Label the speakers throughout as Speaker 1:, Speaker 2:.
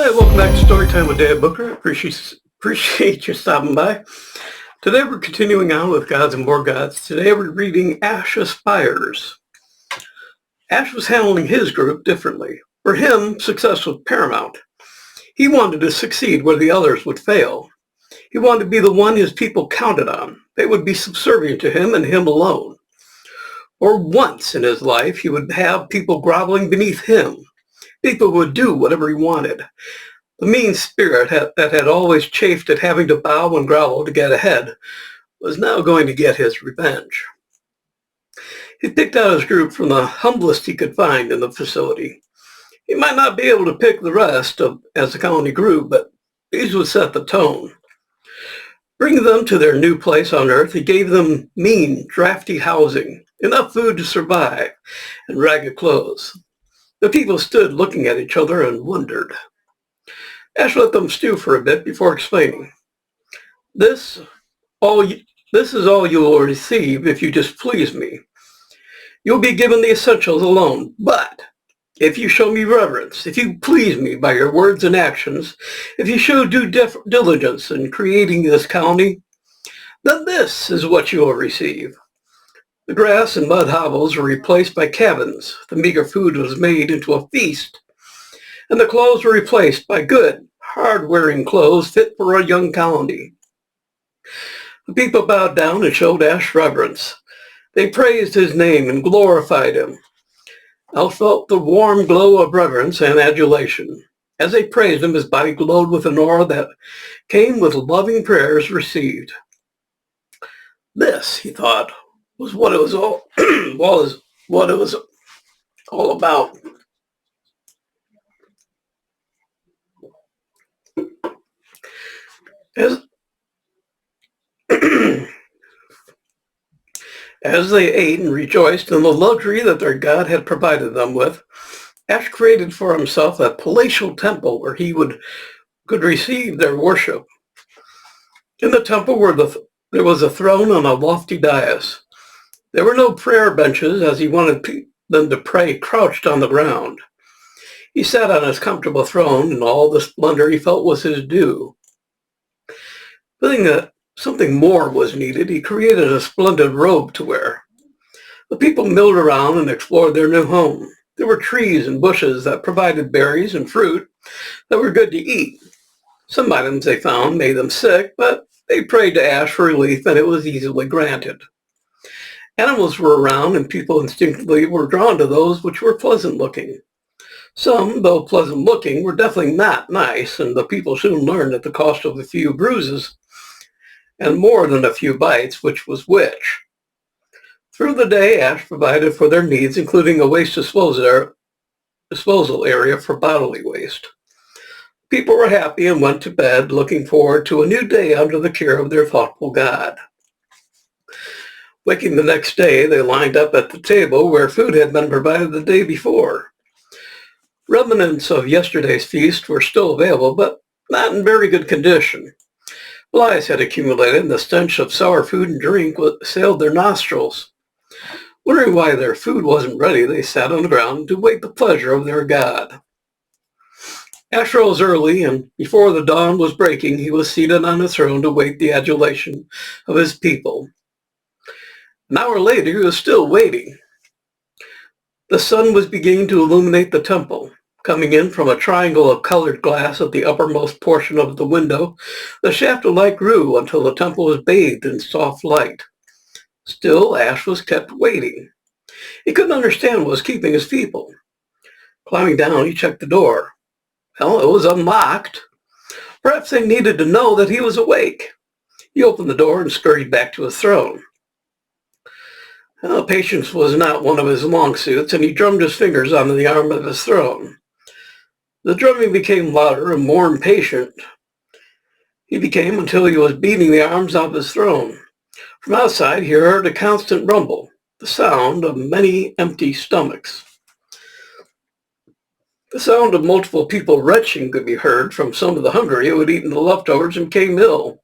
Speaker 1: Hi, welcome back to Storytime with Dad Booker. Appreciate you stopping by. Today we're continuing on with Gods and More Gods. Today we're reading Ash Aspires. Ash was handling his group differently. For him, success was paramount. He wanted to succeed where the others would fail. He wanted to be the one his people counted on. They would be subservient to him and him alone. For once in his life, he would have people groveling beneath him. People would do whatever he wanted. The mean spirit that had always chafed at having to bow and grovel to get ahead was now going to get his revenge. He picked out his group from the humblest he could find in the facility. He might not be able to pick the rest as the colony grew, but these would set the tone. Bringing them to their new place on Earth, he gave them mean, drafty housing, enough food to survive, and ragged clothes. The people stood looking at each other and wondered. Ash let them stew for a bit before explaining. This is all you will receive if you just please me. You'll be given the essentials alone, but if you show me reverence, if you please me by your words and actions, if you show due diligence in creating this colony, then this is what you will receive. The grass and mud hovels were replaced by cabins. The meager food was made into a feast. And the clothes were replaced by good, hard-wearing clothes fit for a young colony. The people bowed down and showed Ash reverence. They praised his name and glorified him. Ash felt the warm glow of reverence and adulation. As they praised him, his body glowed with an aura that came with loving prayers received. This, he thought, was what it was all about. As they ate and rejoiced in the luxury that their God had provided them with, Ash created for himself a palatial temple where he could receive their worship. In the temple there was a throne on a lofty dais. There were no prayer benches, as he wanted them to pray crouched on the ground. He sat on his comfortable throne, and all the splendor he felt was his due. Feeling that something more was needed, he created a splendid robe to wear. The people milled around and explored their new home. There were trees and bushes that provided berries and fruit that were good to eat. Some items they found made them sick, but they prayed to Ash for relief, and it was easily granted. Animals were around, and people instinctively were drawn to those which were pleasant-looking. Some, though pleasant-looking, were definitely not nice, and the people soon learned at the cost of a few bruises and more than a few bites, which was which. Through the day, Ash provided for their needs, including a waste disposal area for bodily waste. People were happy and went to bed, looking forward to a new day under the care of their thoughtful God. Waking the next day, they lined up at the table where food had been provided the day before. Remnants of yesterday's feast were still available, but not in very good condition. Flies had accumulated, and the stench of sour food and drink assailed their nostrils. Wondering why their food wasn't ready, they sat on the ground to wait the pleasure of their God. Ash rose early, and before the dawn was breaking, he was seated on his throne to wait the adulation of his people. An hour later, he was still waiting. The sun was beginning to illuminate the temple. Coming in from a triangle of colored glass at the uppermost portion of the window, the shaft of light grew until the temple was bathed in soft light. Still, Ash was kept waiting. He couldn't understand what was keeping his people. Climbing down, he checked the door. Well, it was unlocked. Perhaps they needed to know that he was awake. He opened the door and scurried back to his throne. Patience was not one of his long suits, and he drummed his fingers onto the arm of his throne. The drumming became louder and more impatient. He became until he was beating the arms off his throne. From outside, he heard a constant rumble, the sound of many empty stomachs. The sound of multiple people retching could be heard from some of the hungry who had eaten the leftovers and became ill.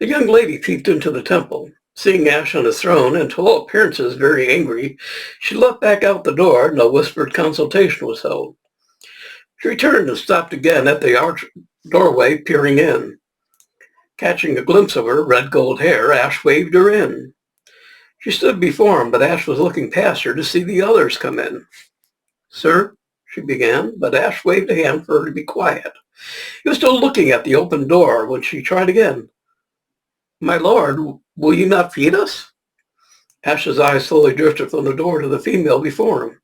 Speaker 1: A young lady peeped into the temple. Seeing Ash on his throne, and to all appearances very angry, she leapt back out the door, and a whispered consultation was held. She returned and stopped again at the arch doorway, peering in. Catching a glimpse of her red gold hair, Ash waved her in. She stood before him, but Ash was looking past her to see the others come in. "Sir," she began, but Ash waved a hand for her to be quiet. He was still looking at the open door when she tried again. "My lord, will you not feed us?" Ash's eyes slowly drifted from the door to the female before him.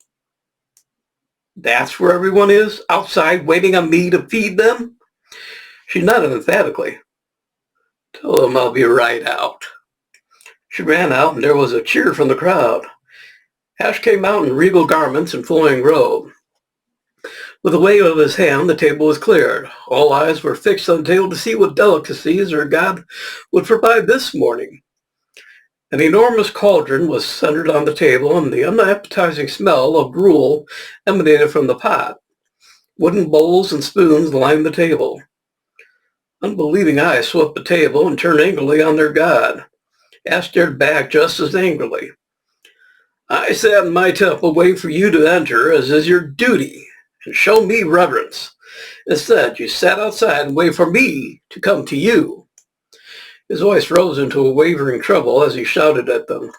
Speaker 1: "That's where everyone is, outside, waiting on me to feed them?" She nodded emphatically. "Tell them I'll be right out." She ran out, and there was a cheer from the crowd. Ash came out in regal garments and flowing robe. With a wave of his hand, the table was cleared. All eyes were fixed on the table to see what delicacies their god would provide this morning. An enormous cauldron was centered on the table, and the unappetizing smell of gruel emanated from the pot. Wooden bowls and spoons lined the table. Unbelieving eyes swept the table and turned angrily on their god. Ash stared back just as angrily. "I sat in my temple waiting for you to enter, as is your duty, and show me reverence. Instead, you sat outside and waited for me to come to you." His voice rose into a wavering treble as he shouted at them.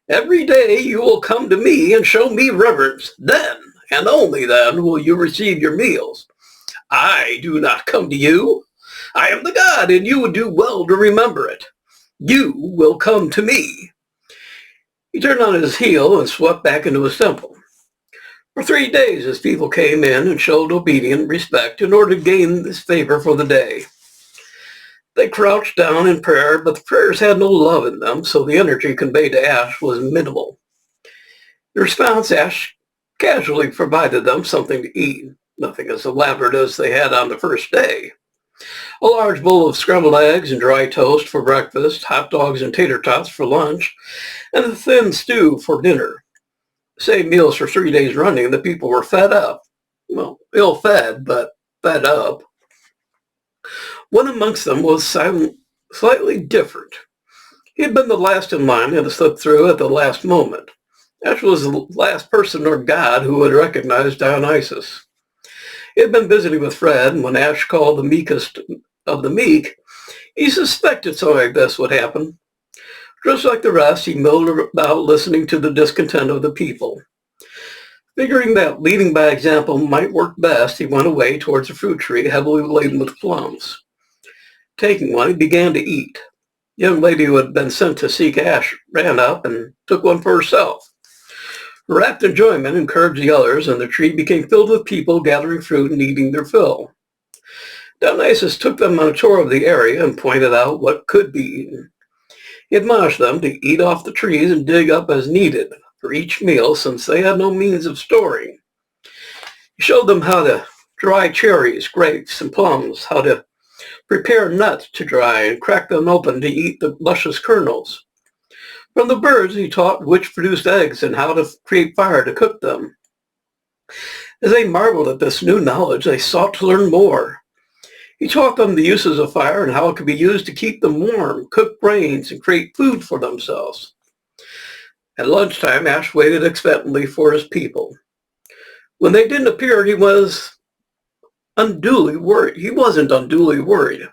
Speaker 1: "Every day you will come to me and show me reverence. Then, and only then, will you receive your meals. I do not come to you. I am the god, and you would do well to remember it. You will come to me." He turned on his heel and swept back into his temple. For 3 days his people came in and showed obedient respect in order to gain this favor for the day. They crouched down in prayer, but the prayers had no love in them, so the energy conveyed to Ash was minimal. In response, Ash casually provided them something to eat, nothing as elaborate as they had on the first day. A large bowl of scrambled eggs and dry toast for breakfast, hot dogs and tater tots for lunch, and a thin stew for dinner. Same meals for 3 days running, the people were fed up. Well, ill-fed, but fed up. One amongst them was slightly different. He had been the last in line and had slipped through at the last moment. Ash was the last person or god who would recognize Dionysus. He had been visiting with Fred, and when Ash called the meekest of the meek, he suspected something like this would happen. Just like the rest, he milled about listening to the discontent of the people. Figuring that leading by example might work best, he went away towards a fruit tree heavily laden with plums. Taking one, he began to eat. The young lady who had been sent to seek Ash ran up and took one for herself. Her rapt enjoyment encouraged the others, and the tree became filled with people gathering fruit and eating their fill. Dionysus took them on a tour of the area and pointed out what could be eaten. He admonished them to eat off the trees and dig up as needed for each meal, since they had no means of storing. He showed them how to dry cherries, grapes, and plums, how to prepare nuts to dry and crack them open to eat the luscious kernels. From the birds, he taught which produced eggs and how to create fire to cook them. As they marveled at this new knowledge, they sought to learn more. He taught them the uses of fire and how it could be used to keep them warm, cook grains, and create food for themselves. At lunchtime, Ash waited expectantly for his people. When they didn't appear, he wasn't unduly worried.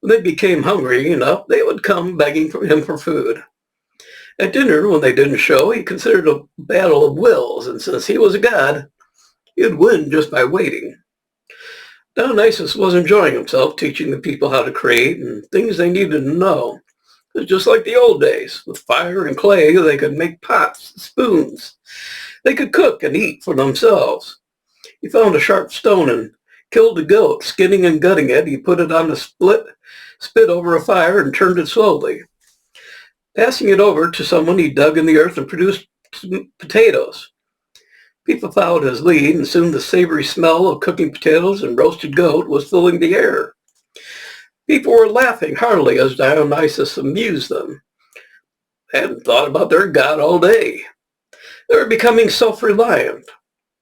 Speaker 1: When they became hungry enough, they would come begging for him for food. At dinner, when they didn't show, he considered a battle of wills, and since he was a god, he'd win just by waiting. Dionysus was enjoying himself, teaching the people how to create and things they needed to know. It was just like the old days. With fire and clay, they could make pots and spoons. They could cook and eat for themselves. He found a sharp stone and killed a goat. Skinning and gutting it, he put it on a spit over a fire and turned it slowly. Passing it over to someone, he dug in the earth and produced potatoes. People followed his lead, and soon the savory smell of cooking potatoes and roasted goat was filling the air. People were laughing heartily as Dionysus amused them. They hadn't thought about their god all day. They were becoming self-reliant.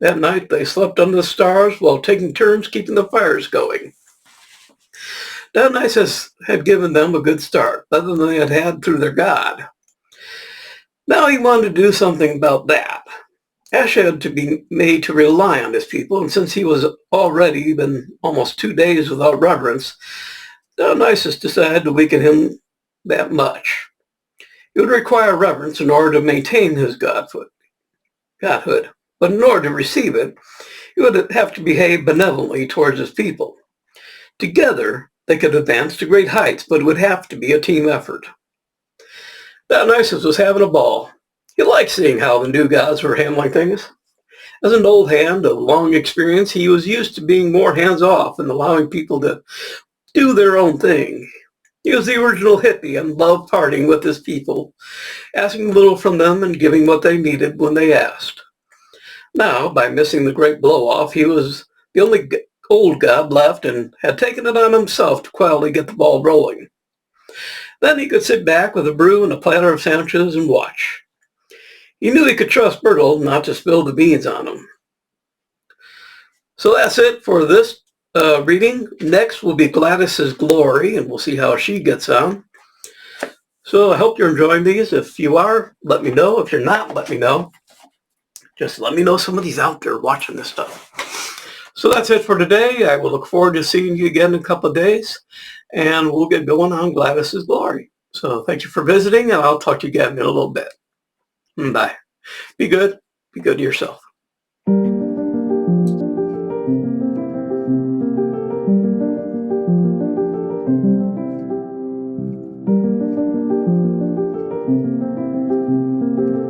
Speaker 1: That night they slept under the stars while taking turns keeping the fires going. Dionysus had given them a good start, better than they had had through their god. Now he wanted to do something about that. Ash had to be made to rely on his people, and since he was already been almost 2 days without reverence, Dionysus decided to weaken him that much. He would require reverence in order to maintain his godhood. But in order to receive it, he would have to behave benevolently towards his people. Together, they could advance to great heights, but it would have to be a team effort. Dionysus was having a ball. He liked seeing how the new gods were handling things. As an old hand of long experience, he was used to being more hands-off and allowing people to do their own thing. He was the original hippie and loved partying with his people, asking little from them and giving what they needed when they asked. Now, by missing the great blow-off, he was the only old god left and had taken it on himself to quietly get the ball rolling. Then he could sit back with a brew and a platter of sandwiches and watch. He knew he could trust Bertle not to spill the beans on him. So that's it for this reading. Next will be Gladys's Glory, and we'll see how she gets on. So I hope you're enjoying these. If you are, let me know. If you're not, let me know. Just let me know somebody's out there watching this stuff. So that's it for today. I will look forward to seeing you again in a couple of days, and we'll get going on Gladys's Glory. So thank you for visiting, and I'll talk to you again in a little bit. Bye. Be good. Be good to yourself.